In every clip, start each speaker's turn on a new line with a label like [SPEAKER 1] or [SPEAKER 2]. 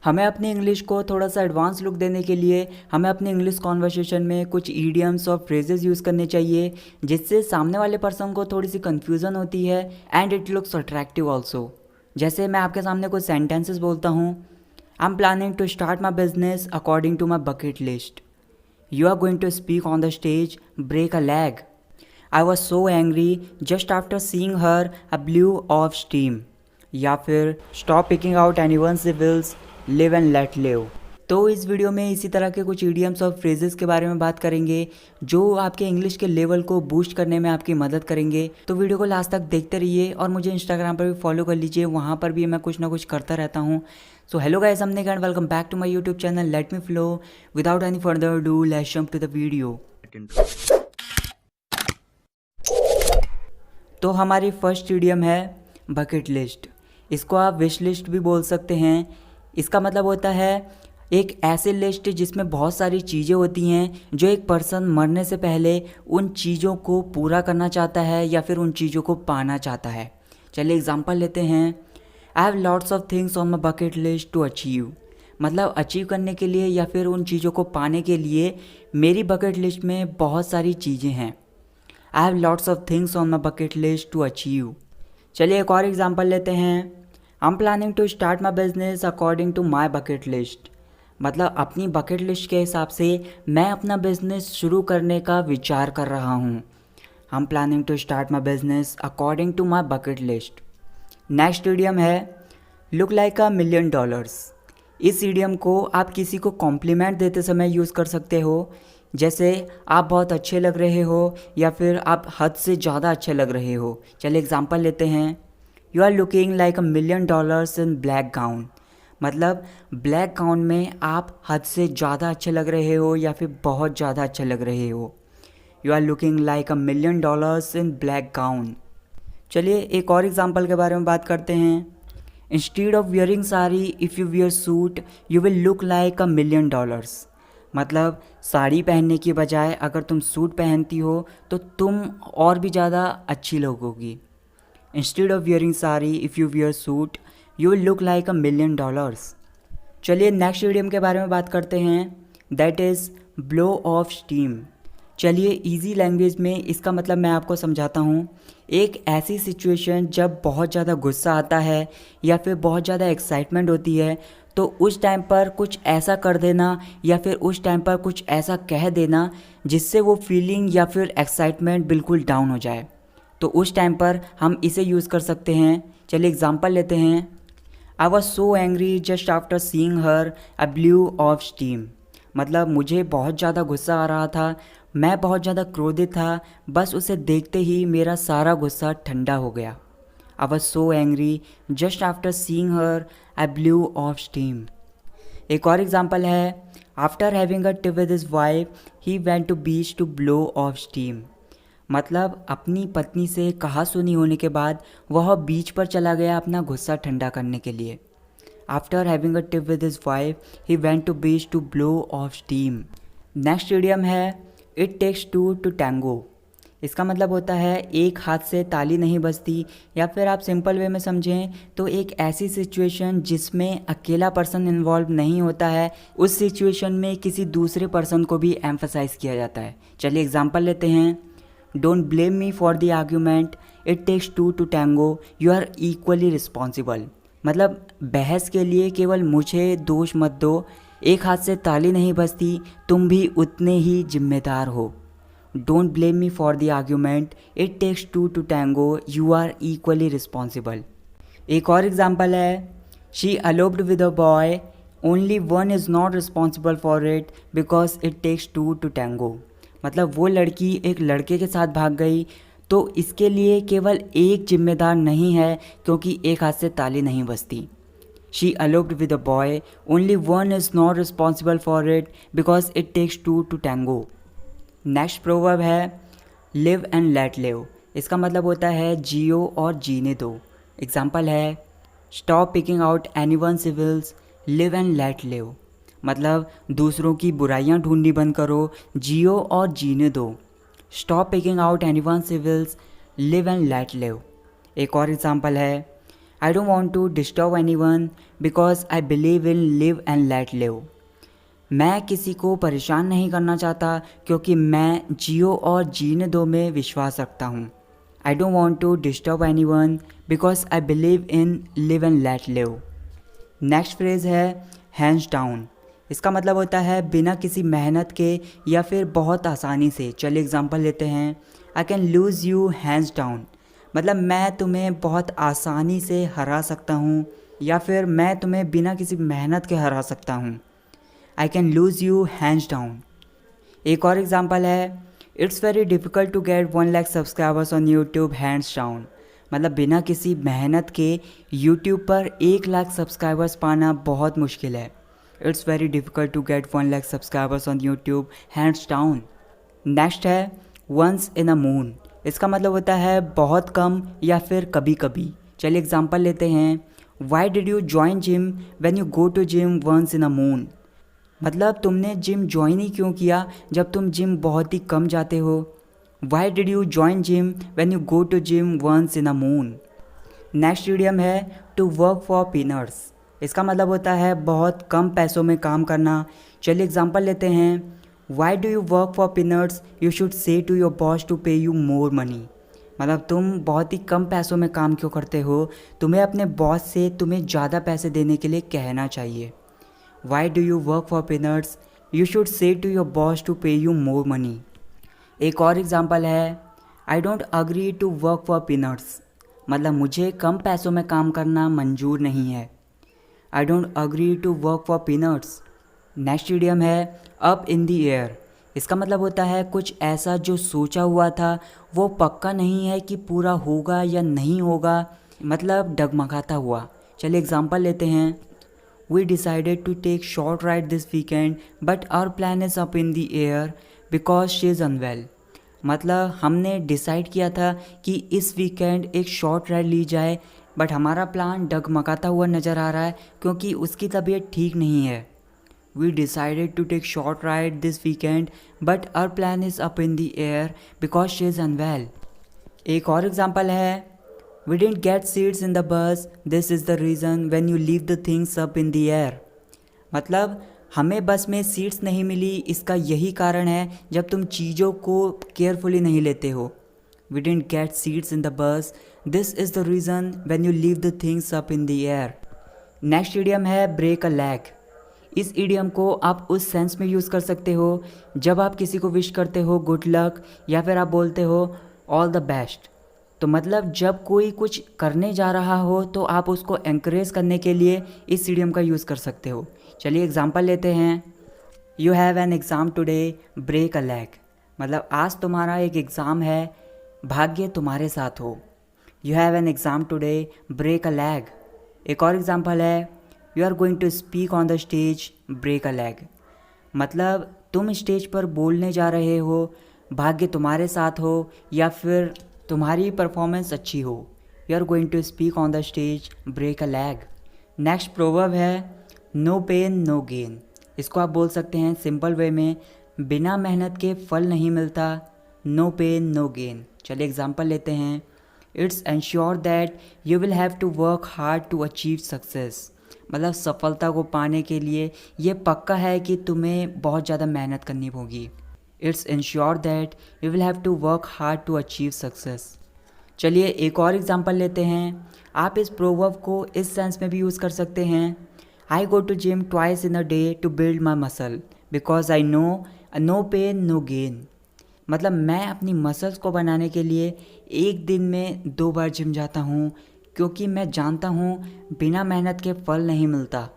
[SPEAKER 1] हमें अपनी इंग्लिश को थोड़ा सा एडवांस लुक देने के लिए हमें अपनी इंग्लिश कॉन्वर्सेशन में कुछ ईडियम्स और फ्रेजेस यूज़ करने चाहिए, जिससे सामने वाले पर्सन को थोड़ी सी कन्फ्यूज़न होती है and it looks attractive also. जैसे मैं आपके सामने कुछ सेंटेंसेस बोलता हूँ। I am planning to start my business according to my bucket list. You are going to speak on the stage, break a leg. I was so angry just after seeing her, a blow off steam. या फिर stop picking out anyone civils, live and let live. तो इस video में इसी तरह के कुछ idioms और फ्रेजेस के बारे में बात करेंगे जो आपके इंग्लिश के लेवल को बूस्ट करने में आपकी मदद करेंगे। तो वीडियो को लास्ट तक देखते रहिए और मुझे इंस्टाग्राम पर भी फॉलो कर लीजिए, वहाँ पर भी मैं कुछ ना कुछ करता रहता हूँ। So hello guys, I'm Nick and welcome back to my YouTube channel. Let me flow. Without any further ado, let's jump to the video. तो हमारी फर्स्ट इडियम है बकेट लिस्ट। इसको आप विश लिस्ट भी बोल सकते हैं। इसका मतलब होता है एक ऐसी लिस्ट जिसमें बहुत सारी चीज़ें होती हैं जो एक पर्सन मरने से पहले उन चीज़ों को पूरा करना चाहता है या फिर उन चीज़ों को पाना चाहता है। चलिए एग्जांपल लेते हैं। I have lots of things on my bucket list to achieve. मतलब अचीव करने के लिए या फिर उन चीज़ों को पाने के लिए मेरी बकेट लिस्ट में बहुत सारी चीज़ें हैं। I have lots of things on my bucket list to achieve. चलिए एक और एग्जांपल लेते हैं। I am planning to start my business according to my bucket list. मतलब अपनी बकेट लिस्ट के हिसाब से मैं अपना बिजनेस शुरू करने का विचार कर रहा हूँ। I am planning to start my business according to my bucket list. Next idiom है लुक लाइक $1 मिलियन। इस इडियम को आप किसी को कॉम्प्लीमेंट देते समय यूज़ कर सकते हो, जैसे आप बहुत अच्छे लग रहे हो या फिर आप हद से ज़्यादा अच्छे लग रहे हो। चलिए एग्जांपल लेते हैं। You are looking like $1 million in black gown. मतलब ब्लैक गाउन में आप हद से ज़्यादा अच्छे लग रहे हो या फिर बहुत ज़्यादा अच्छे लग रहे हो। You are looking like $1 million in black gown. चलिए एक और एग्जांपल के बारे में बात करते हैं। Instead of wearing sari if you wear suit you will look like $1 million. मतलब साड़ी पहनने की बजाय अगर तुम सूट पहनती हो तो तुम और भी ज़्यादा अच्छी लगोगी। Instead of wearing sari if you wear suit you will look like $1 million. चलिए नेक्स्ट इडियम के बारे में बात करते हैं। That is blow off steam. चलिए इजी लैंग्वेज में इसका मतलब मैं आपको समझाता हूँ। एक ऐसी सिचुएशन जब बहुत ज़्यादा गुस्सा आता है या फिर बहुत ज़्यादा एक्साइटमेंट होती है, तो उस टाइम पर कुछ ऐसा कर देना या फिर उस टाइम पर कुछ ऐसा कह देना जिससे वो फीलिंग या फिर एक्साइटमेंट बिल्कुल डाउन हो जाए। तो उस टाइम पर हम इसे यूज़ कर सकते हैं। चलिए एग्जांपल लेते हैं। आई was so angry just after seeing her, a blow off steam. मतलब मुझे बहुत ज़्यादा गुस्सा आ रहा था, मैं बहुत ज़्यादा क्रोधित था, बस उसे देखते ही मेरा सारा गुस्सा ठंडा हो गया। I was so angry just after seeing her, a blow off steam. एक और एग्जांपल है। After having a tip with his wife he went to beach to blow off steam. मतलब अपनी पत्नी से कहा सुनी होने के बाद वह बीच पर चला गया अपना गुस्सा ठंडा करने के लिए। After having a tip with his wife he went to beach to blow off steam. Next idiom है it takes two to tango. इसका मतलब होता है एक हाथ से ताली नहीं बजती, या फिर आप सिंपल वे में समझें तो एक ऐसी सिचुएशन जिसमें अकेला पर्सन इन्वॉल्व नहीं होता है, उस सिचुएशन में किसी दूसरे पर्सन को भी एम्फसाइज किया जाता है। चलिए एग्जांपल लेते हैं। Don't blame me for the argument, it takes two to tango, you are equally responsible. मतलब बहस के लिए केवल मुझे दोष मत दो, एक हाथ से ताली नहीं बजती, तुम भी उतने ही जिम्मेदार हो। Don't blame me for the argument, it takes two to tango, you are equally responsible. एक और एग्जांपल है। She eloped with a boy, only one is not responsible for it because it takes two to tango. मतलब वो लड़की एक लड़के के साथ भाग गई तो इसके लिए केवल एक जिम्मेदार नहीं है क्योंकि एक हाथ से ताली नहीं बजती। She eloped with a boy, only one is not responsible for it because it takes two to tango. Next proverb है लिव एंड लेट लिव। इसका मतलब होता है जियो और जीने दो। एग्जाम्पल है stop picking out anyone civils, live and let live. मतलब दूसरों की बुराइयां ढूंढनी बंद करो, जियो और जीने दो। Stop picking out anyone civils, live and let live. एक और एग्जाम्पल है I don't want to disturb anyone because I believe in live and let live. मैं किसी को परेशान नहीं करना चाहता क्योंकि मैं जियो और जीने दो में विश्वास रखता हूँ। I don't want to disturb anyone because I believe in live and let live. Next phrase है हैंड्स डाउन। इसका मतलब होता है बिना किसी मेहनत के या फिर बहुत आसानी से। चलिए एग्जांपल लेते हैं। आई can lose you hands down, मतलब मैं तुम्हें बहुत आसानी से हरा सकता हूँ या फिर मैं तुम्हें बिना किसी मेहनत के हरा सकता हूँ। I can lose you hands down. एक और एग्जांपल है, it's very difficult to get 1 lakh subscribers on YouTube hands down, मतलब बिना किसी मेहनत के यूट्यूब पर 1 लाख सब्सक्राइबर्स पाना बहुत मुश्किल है। It's very difficult to get 1 lakh subscribers on YouTube hands down. Next है वंस इन अ मून। इसका मतलब होता है बहुत कम या फिर कभी कभी। चलिए एग्जांपल लेते हैं। Why did you join gym when you go to gym once in a moon, मतलब तुमने जिम ज्वाइन ही क्यों किया जब तुम जिम बहुत ही कम जाते हो। Why did you join gym when you go to gym once in a moon. Next idiom है टू वर्क फॉर पीनट्स। इसका मतलब होता है बहुत कम पैसों में काम करना। चलिए एग्जांपल लेते हैं। Why do you work for peanuts, you should say to your boss to pay you more money, मतलब तुम बहुत ही कम पैसों में काम क्यों करते हो, तुम्हें अपने बॉस से तुम्हें ज़्यादा पैसे देने के लिए कहना चाहिए। Why do you work for peanuts, you should say to your boss to pay you more money. एक और एग्जांपल है, I don't agree to work for peanuts, मतलब मुझे कम पैसों में काम करना मंजूर नहीं है। I don't agree to work for peanuts. Next idiom है अप इन द एयर। इसका मतलब होता है कुछ ऐसा जो सोचा हुआ था वो पक्का नहीं है कि पूरा होगा या नहीं होगा, मतलब डगमगाता हुआ। चलिए एग्जांपल लेते हैं। We decided to take short ride this weekend but our plan is up in the air because she is unwell, मतलब हमने डिसाइड किया था कि इस वीकेंड एक शॉर्ट राइड ली जाए बट हमारा प्लान डगमगाता हुआ नज़र आ रहा है क्योंकि उसकी तबीयत ठीक नहीं है। We decided to take short ride this weekend but our plan is up in the air because she is unwell. एक और एग्जांपल है, We didn't get seats in the bus, this is the reason when you leave the things up in the air. मतलब हमें बस में seats नहीं मिली, इसका यही कारण है जब तुम चीज़ों को केयरफुली नहीं लेते हो। We didn't get seats in the bus, this is the reason when you leave the things up in the air. Next idiom है break a leg. इस इडियम को आप उस सेंस में यूज़ कर सकते हो जब आप किसी को विश करते हो गुड लक या फिर आप बोलते हो ऑल द बेस्ट। तो मतलब जब कोई कुछ करने जा रहा हो तो आप उसको एनकरेज करने के लिए इस इडियम का यूज़ कर सकते हो। चलिए एग्जांपल लेते हैं। You have an exam today break a leg, मतलब आज तुम्हारा एक एग्ज़ाम है, भाग्य तुम्हारे साथ हो। You have an exam today break a leg. एक और एग्जांपल है, you are going to speak on the stage break a leg, मतलब तुम स्टेज पर बोलने जा रहे हो, भाग्य तुम्हारे साथ हो या फिर तुम्हारी परफॉर्मेंस अच्छी हो। You are going to speak on the stage break a leg. Next proverb है नो पेन नो गेन। इसको आप बोल सकते हैं सिंपल वे में, बिना मेहनत के फल नहीं मिलता, नो पेन नो गेन। चलिए एग्जांपल लेते हैं। It's ensure that you will have to work hard to achieve success, मतलब सफलता को पाने के लिए ये पक्का है कि तुम्हें बहुत ज़्यादा मेहनत करनी होगी। It's ensure that you will have to work hard to achieve success. चलिए एक और एग्जांपल लेते हैं। आप इस प्रोवर्ब को इस सेंस में भी यूज़ कर सकते हैं। I go to gym twice in a day to build my muscle because I know pain no no, मतलब मैं अपनी मसल्स को बनाने के लिए एक दिन में 2 बार जिम जाता हूँ क्योंकि मैं जानता हूँ बिना मेहनत के फल नहीं मिलता।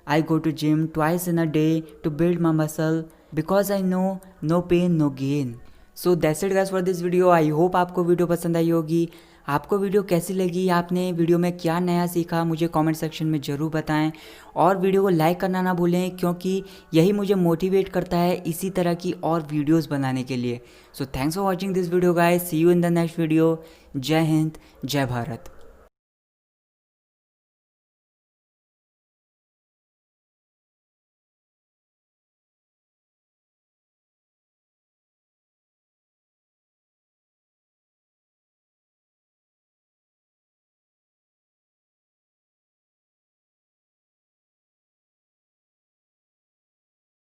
[SPEAKER 1] I go to gym twice in a day to build my muscle because I know pain no no. So that's it guys for this video. I hope आपको वीडियो पसंद आई होगी। आपको वीडियो कैसी लगी, आपने वीडियो में क्या नया सीखा, मुझे कमेंट सेक्शन में ज़रूर बताएं और वीडियो को लाइक करना ना भूलें क्योंकि यही मुझे मोटिवेट करता है इसी तरह की और वीडियोस बनाने के लिए। So thanks for watching this video guys, see you in the next video. जय हिंद, जय भारत।